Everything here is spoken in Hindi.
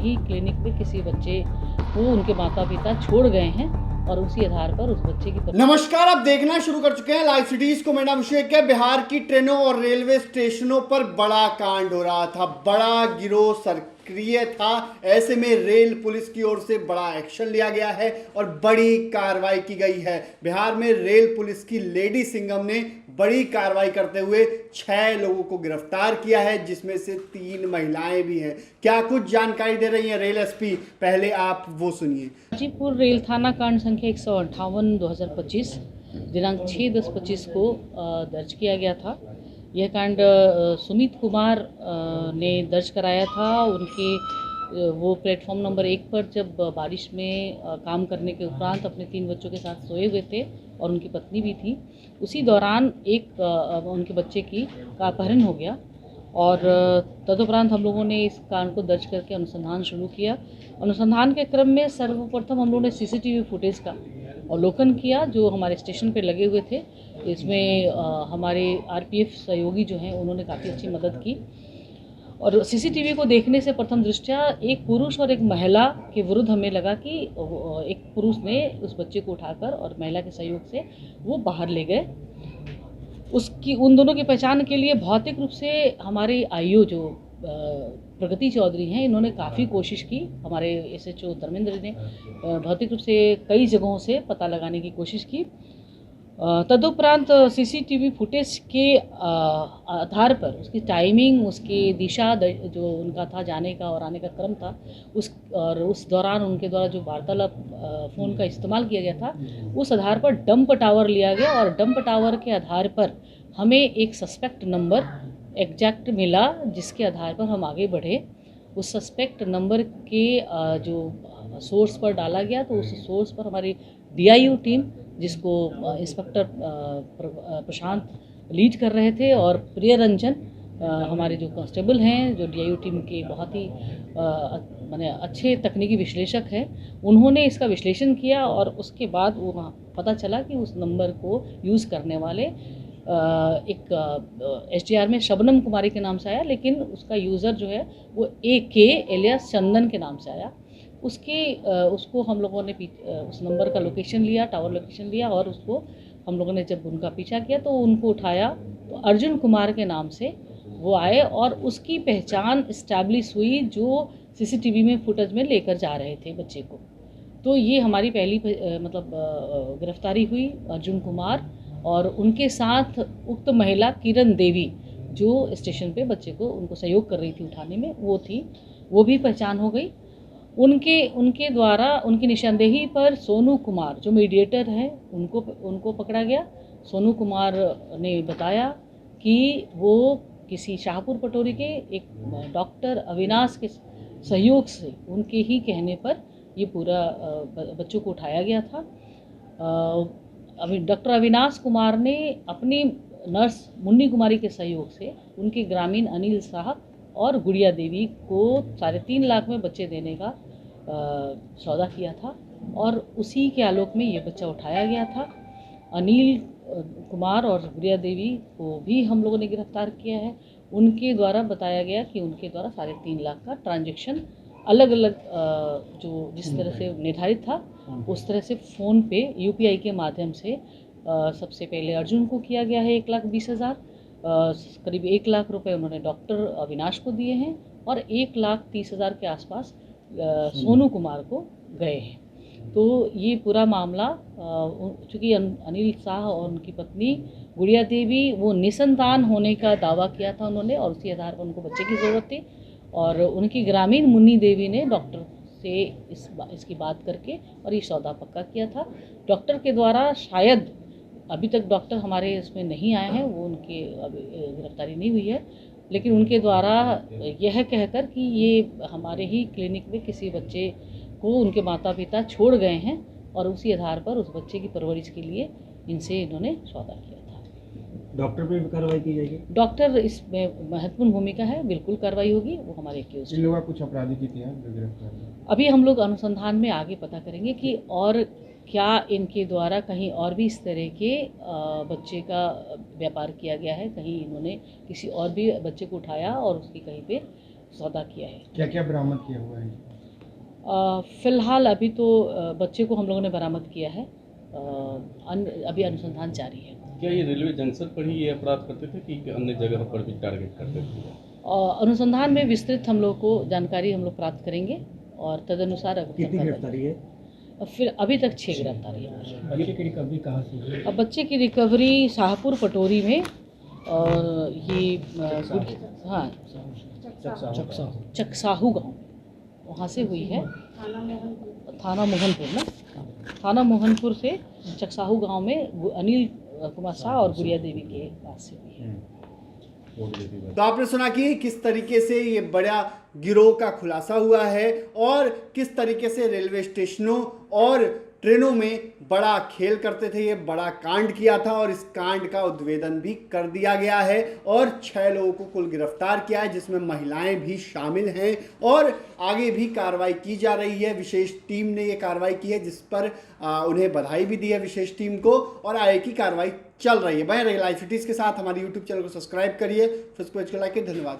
ही क्लिनिक में किसी बच्चे को उनके माता पिता छोड़ गए हैं और उसी आधार पर उस बच्चे की नमस्कार, आप देखना शुरू कर चुके हैं लाइव सिटीज को। मेरा अभिषेक है। बिहार की ट्रेनों और रेलवे स्टेशनों पर बड़ा कांड हो रहा था, बड़ा गिरोह सक्रिय था। ऐसे में रेल पुलिस की ओर से बड़ा एक्शन लिया गया है और बड़ी कार्रवाई की गई है। बिहार में रेल पुलिस की लेडी सिंघम ने बड़ी कार्रवाई करते हुए 6 लोगों को गिरफ्तार किया है, जिसमें से 3 महिलाएं भी हैं। क्या कुछ जानकारी दे रही हैं रेल एसपी, पहले आप वो सुनिए। गाजीपुर रेल थाना कांड संख्या 158/2025 दिनांक 6/10/25 को दर्ज किया गया था। यह कांड सुमित कुमार ने दर्ज कराया था। वो प्लेटफॉर्म नंबर 1 पर जब बारिश में काम करने के उपरांत अपने 3 बच्चों के साथ सोए हुए थे और उनकी पत्नी भी थी। उसी दौरान उनके बच्चे का अपहरण हो गया और तदुपरांत हम लोगों ने इस कांड को दर्ज करके अनुसंधान शुरू किया। अनुसंधान के क्रम में सर्वप्रथम हम लोगों ने सीसीटीवी फुटेज का अवलोकन किया जो हमारे स्टेशन पर लगे हुए थे। इसमें हमारे आरपीएफ सहयोगी जो हैं उन्होंने काफ़ी अच्छी मदद की और सीसीटीवी को देखने से प्रथम दृष्टया एक पुरुष और एक महिला के विरुद्ध हमें लगा कि एक पुरुष ने उस बच्चे को उठाकर और महिला के सहयोग से वो बाहर ले गए। उन दोनों की पहचान के लिए भौतिक रूप से हमारे आईओ जो प्रगति चौधरी हैं, इन्होंने काफ़ी कोशिश की। हमारे एसएचओ धर्मेंद्र ने भौतिक रूप से कई जगहों से पता लगाने की कोशिश की। तदुपरांत सीसीटीवी फुटेज के आधार पर उसकी टाइमिंग, उसकी दिशा जो उनका था जाने का और आने का क्रम था, उस दौरान उनके द्वारा जो वार्तालाप फ़ोन का इस्तेमाल किया गया था, उस आधार पर डंप टावर लिया गया और डंप टावर के आधार पर हमें एक सस्पेक्ट नंबर एग्जैक्ट मिला, जिसके आधार पर हम आगे बढ़े। उस सस्पेक्ट नंबर के जो सोर्स पर डाला गया, तो उस सोर्स पर हमारी डीआईयू टीम, जिसको इंस्पेक्टर प्रशांत लीड कर रहे थे, और प्रिय रंजन हमारे जो कांस्टेबल हैं, जो डीआईयू टीम के बहुत ही माने अच्छे तकनीकी विश्लेषक हैं, उन्होंने इसका विश्लेषण किया और उसके बाद वो पता चला कि उस नंबर को यूज़ करने वाले एक एसडीआर में शबनम कुमारी के नाम से आया, लेकिन उसका यूज़र जो है वो AK एलियास चंदन के नाम से आया। उसको हम लोगों ने उस नंबर का लोकेशन लिया, टावर लोकेशन लिया, और उसको हम लोगों ने जब उनका पीछा किया तो उनको उठाया, तो अर्जुन कुमार के नाम से वो आए और उसकी पहचान इस्टेब्लिश हुई जो सीसीटीवी में फुटेज में लेकर जा रहे थे बच्चे को। तो ये हमारी पहली गिरफ्तारी हुई अर्जुन कुमार, और उनके साथ उक्त महिला किरण देवी जो स्टेशन पे बच्चे को उनको सहयोग कर रही थी उठाने में, वो भी पहचान हो गई। उनके द्वारा उनकी निशानदेही पर सोनू कुमार जो मीडिएटर हैं उनको पकड़ा गया। सोनू कुमार ने बताया कि वो किसी शाहपुर पटोरी के एक डॉक्टर अविनाश के सहयोग से, उनके ही कहने पर ये पूरा बच्चों को उठाया गया था। डॉक्टर अविनाश कुमार ने अपनी नर्स मुन्नी कुमारी के सहयोग से उनके ग्रामीण अनिल शाह और गुड़िया देवी को 3.5 लाख में बच्चे देने का सौदा किया था और उसी के आलोक में ये बच्चा उठाया गया था। अनिल कुमार और गुड़िया देवी को भी हम लोगों ने गिरफ्तार किया है। उनके द्वारा बताया गया कि उनके द्वारा 3.5 लाख का ट्रांजैक्शन अलग अलग जो जिस तरह से निर्धारित था उस तरह से फ़ोन पे UPI के माध्यम से सबसे पहले अर्जुन को किया गया है 1,20,000, करीब 1 लाख रुपए उन्होंने डॉक्टर अविनाश को दिए हैं और 1,30,000 के आसपास सोनू कुमार को गए हैं। तो ये पूरा मामला, चूँकि अनिल शाह और उनकी पत्नी गुड़िया देवी वो निसंतान होने का दावा किया था उन्होंने, और उसी आधार पर उनको बच्चे की ज़रूरत थी, और उनकी ग्रामीण मुन्नी देवी ने डॉक्टर से इसकी बात करके और ये सौदा पक्का किया था। डॉक्टर के द्वारा शायद अभी तक डॉक्टर हमारे इसमें नहीं आए हैं, वो उनकी गिरफ्तारी नहीं हुई है, लेकिन उनके द्वारा यह कहकर कि ये हमारे ही क्लिनिक में किसी बच्चे को उनके माता पिता छोड़ गए हैं और उसी आधार पर उस बच्चे की परवरिश के लिए इनसे इन्होंने सौदा किया था। डॉक्टर पे भी कार्रवाई की जाएगी? डॉक्टर इसमें महत्वपूर्ण भूमिका है, बिल्कुल कार्रवाई होगी। वो हमारे एक्यूज इन लोगों का कुछ अपराधी की थी जो गिरफ्तार? अभी हम लोग अनुसंधान में आगे पता करेंगे कि और क्या इनके द्वारा कहीं और भी इस तरह के बच्चे का व्यापार किया गया है, कहीं इन्होंने किसी और भी बच्चे को उठाया और उसकी कहीं पे सौदा किया है। क्या क्या बरामद किया हुआ है? फ़िलहाल अभी तो बच्चे को हम लोगों ने बरामद किया है। अभी अनुसंधान जारी है। क्या ये रेलवे जंक्शन पर ही ये अपराध करते थे कि अन्य जगह पर भी टारगेट करते थे? अनुसंधान में विस्तृत हम लोग को जानकारी हम लोग प्राप्त करेंगे और तदनुसार कितनी गिरफ्तारी है? फिर अभी तक 6 गिरफ्तारी है। बच्चे की रिकवरी कहाँ से हुई? अब बच्चे की रिकवरी शाहपुर पटोरी में और ये हाँ चकसाहू गांव वहाँ से हुई है। थाना मोहनपुर ना, थाना मोहनपुर से चकसाहू गांव में अनिल कुमार शाह और गुड़िया देवी के पास से हुई है। तो आपने सुना कि किस तरीके से ये बड़ा गिरोह का खुलासा हुआ है और किस तरीके से रेलवे स्टेशनों और ट्रेनों में बड़ा खेल करते थे, ये बड़ा कांड किया था और इस कांड का उद्भेदन भी कर दिया गया है और 6 लोगों को कुल गिरफ्तार किया है, जिसमें महिलाएं भी शामिल हैं और आगे भी कार्रवाई की जा रही है। विशेष टीम ने ये कार्रवाई की है, जिस पर उन्हें बधाई भी दी है विशेष टीम को, और आगे की कार्रवाई चल रही है। बने रहिए लाइव सिटीज के साथ। हमारे यूट्यूब चैनल को सब्सक्राइब करिए, फेसबुक पेज को लाइक करिए। धन्यवाद।